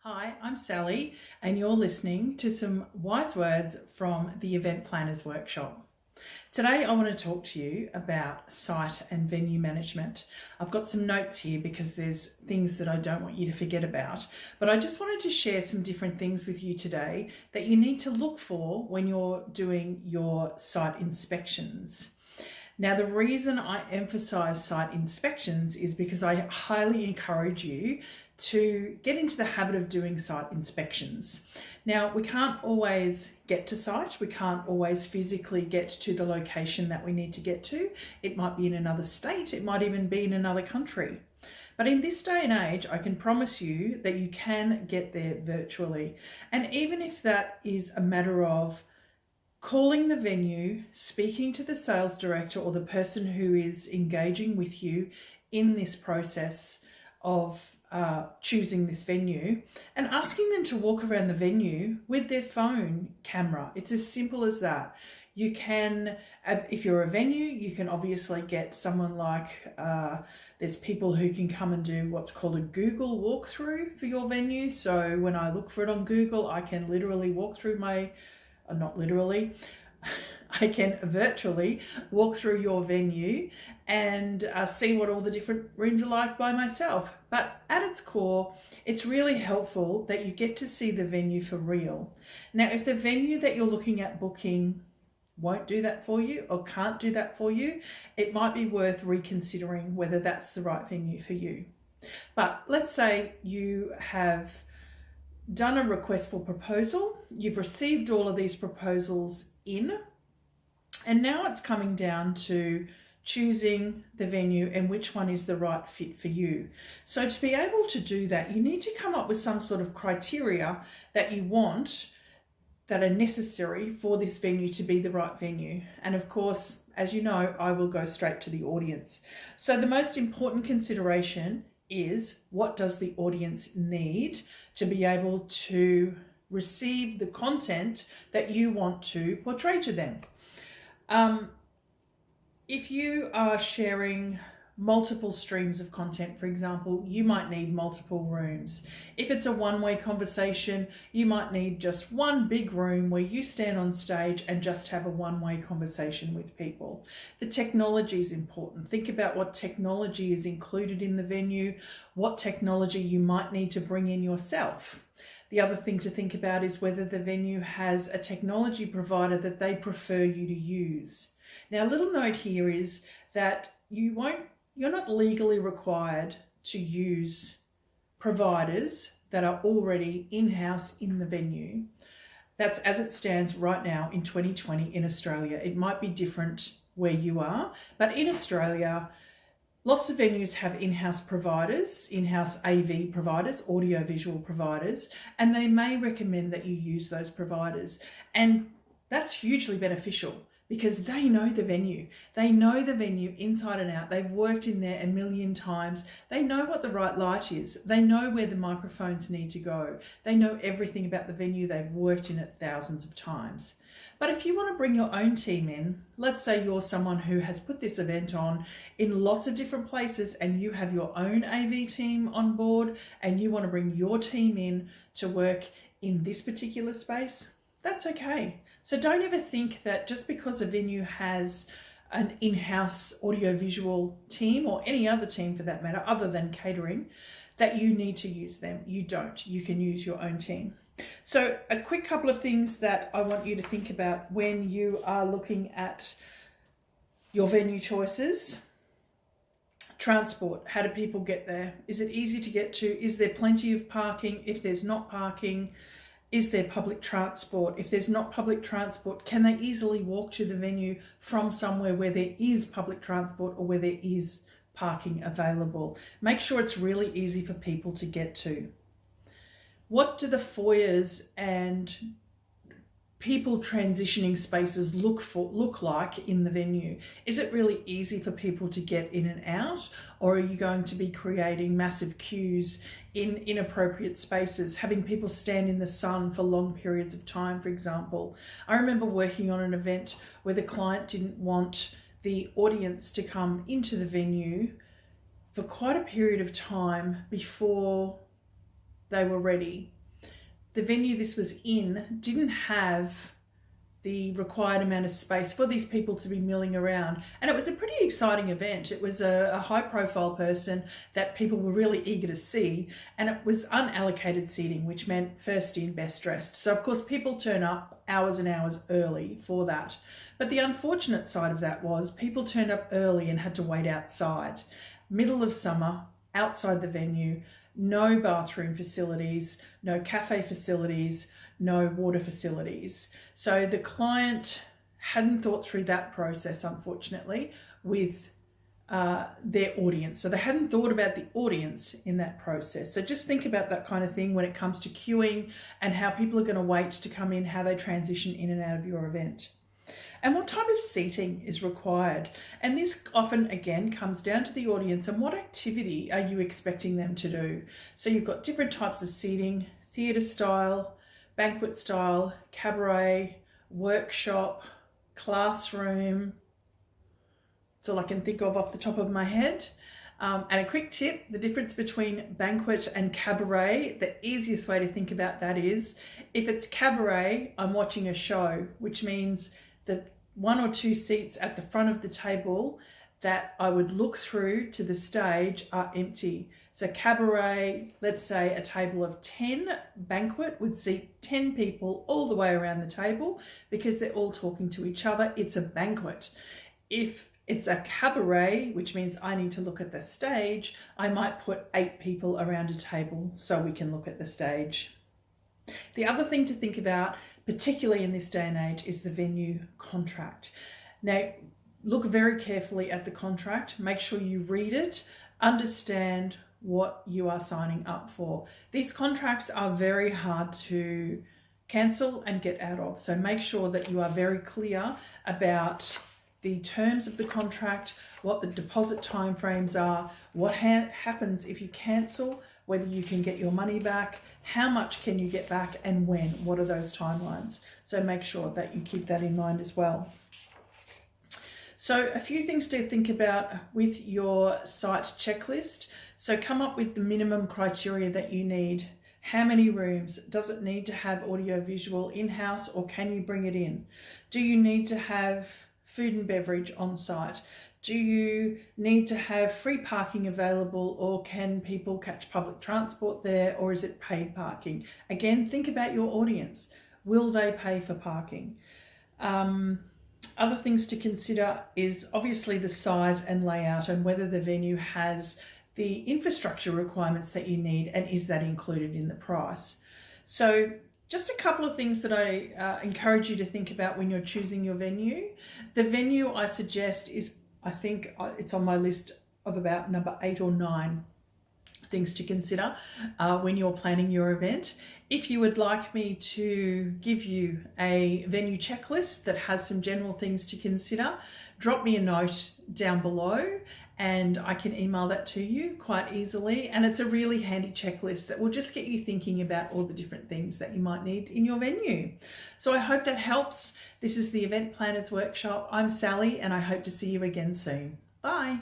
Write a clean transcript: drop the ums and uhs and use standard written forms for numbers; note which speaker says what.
Speaker 1: Hi, I'm Sally, and you're listening to some wise words from the Event Planners Workshop. Today, I want to talk to you about site and venue management. I've got some notes here because there's things that I don't want you to forget about, but I just wanted to share some different things with you today that you need to look for when you're doing your site inspections. Now, the reason I emphasize site inspections is because I highly encourage you to get into the habit of doing site inspections. Now, we can't always get to site. We can't always physically get to the location that we need to get to. It might be in another state. It might even be in another country. But in this day and age, I can promise you that you can get there virtually. And even if that is a matter of calling the venue, speaking to the sales director or the person who is engaging with you in this process of choosing this venue, and asking them to walk around the venue with their phone camera. It's as simple as that. You can, if you're a venue, you can obviously get someone like, there's people who can come and do what's called a Google walkthrough for your venue. So when I look for it on Google, I can literally walk through not literally, I can virtually walk through your venue and see what all the different rooms are like by myself. But at its core, it's really helpful that you get to see the venue for real. Now, if the venue that you're looking at booking won't do that for you or can't do that for you, it might be worth reconsidering whether that's the right venue for you. But let's say you have done a request for proposal, you've received all of these proposals in, and now it's coming down to choosing the venue and which one is the right fit for you. So to be able to do that, you need to come up with some sort of criteria that you want that are necessary for this venue to be the right venue. And of course, as you know, I will go straight to the audience. So the most important consideration is, what does the audience need to be able to receive the content that you want to portray to them? If you are sharing multiple streams of content, for example, you might need multiple rooms. If it's a one-way conversation, you might need just one big room where you stand on stage and just have a one-way conversation with people. The technology is important. Think about what technology is included in the venue, what technology you might need to bring in yourself. The other thing to think about is whether the venue has a technology provider that they prefer you to use. Now, a little note here is that you're not legally required to use providers that are already in-house in the venue. That's as it stands right now in 2020 in Australia. It might be different where you are, but in Australia, lots of venues have in-house providers, in-house AV providers, audio-visual providers, and they may recommend that you use those providers. And that's hugely beneficial because they know the venue. They know the venue inside and out. They've worked in there a million times. They know what the right light is. They know where the microphones need to go. They know everything about the venue. They've worked in it thousands of times. But if you want to bring your own team in, let's say you're someone who has put this event on in lots of different places and you have your own AV team on board and you want to bring your team in to work in this particular space, that's okay. So don't ever think that just because a venue has an in-house audiovisual team or any other team for that matter, other than catering, that you need to use them. You don't. You can use your own team. So a quick couple of things that I want you to think about when you are looking at your venue choices. Transport. How do people get there? Is it easy to get to? Is there plenty of parking? If there's not parking, is there public transport? If there's not public transport, can they easily walk to the venue from somewhere where there is public transport or where there is parking available? Make sure it's really easy for people to get to. What do the foyers and people transitioning spaces look like in the venue? Is it really easy for people to get in and out, or are you going to be creating massive queues in inappropriate spaces, having people stand in the sun for long periods of time, for example? I remember working on an event where the client didn't want the audience to come into the venue for quite a period of time before they were ready. The venue this was in didn't have the required amount of space for these people to be milling around. And it was a pretty exciting event. It was a high profile person that people were really eager to see. And it was unallocated seating, which meant first in, best dressed. So of course people turn up hours and hours early for that. But the unfortunate side of that was people turned up early and had to wait outside. Middle of summer, outside the venue, no bathroom facilities, no cafe facilities, no water facilities. So the client hadn't thought through that process, unfortunately, with their audience. So they hadn't thought about the audience in that process. So just think about that kind of thing when it comes to queuing and how people are going to wait to come in, how they transition in and out of your event. And what type of seating is required. And this often, again, comes down to the audience and what activity are you expecting them to do. So you've got different types of seating: theatre style, banquet style, cabaret, workshop, classroom. That's all I can think of off the top of my head. And a quick tip, the difference between banquet and cabaret, the easiest way to think about that is, if it's cabaret, I'm watching a show, which means that 1 or 2 seats at the front of the table that I would look through to the stage are empty. So cabaret, let's say a table of 10, banquet would seat 10 people all the way around the table because they're all talking to each other. It's a banquet. If it's a cabaret, which means I need to look at the stage, I might put 8 people around a table so we can look at the stage. The other thing to think about, particularly in this day and age, is the venue contract. Now, look very carefully at the contract. Make sure you read it, understand what you are signing up for. These contracts are very hard to cancel and get out of. So make sure that you are very clear about the terms of the contract, what the deposit timeframes are, what happens if you cancel, whether you can get your money back, how much can you get back, and when, what are those timelines. So make sure that you keep that in mind as well. So a few things to think about with your site checklist. So come up with the minimum criteria that you need. How many rooms? Does it need to have audio visual in-house, or can you bring it in? Do you need to have food and beverage on site? Do you need to have free parking available, or can people catch public transport there, or is it paid parking? Again, think about your audience. Will they pay for parking? Other things to consider is obviously the size and layout and whether the venue has the infrastructure requirements that you need, and is that included in the price. So just a couple of things that I encourage you to think about when you're choosing your venue. The venue I suggest is, I think it's on my list of about number 8 or 9 things to consider when you're planning your event. If you would like me to give you a venue checklist that has some general things to consider, drop me a note down below and I can email that to you quite easily. And it's a really handy checklist that will just get you thinking about all the different things that you might need in your venue. So I hope that helps. This is the Event Planners Workshop. I'm Sally, and I hope to see you again soon. Bye.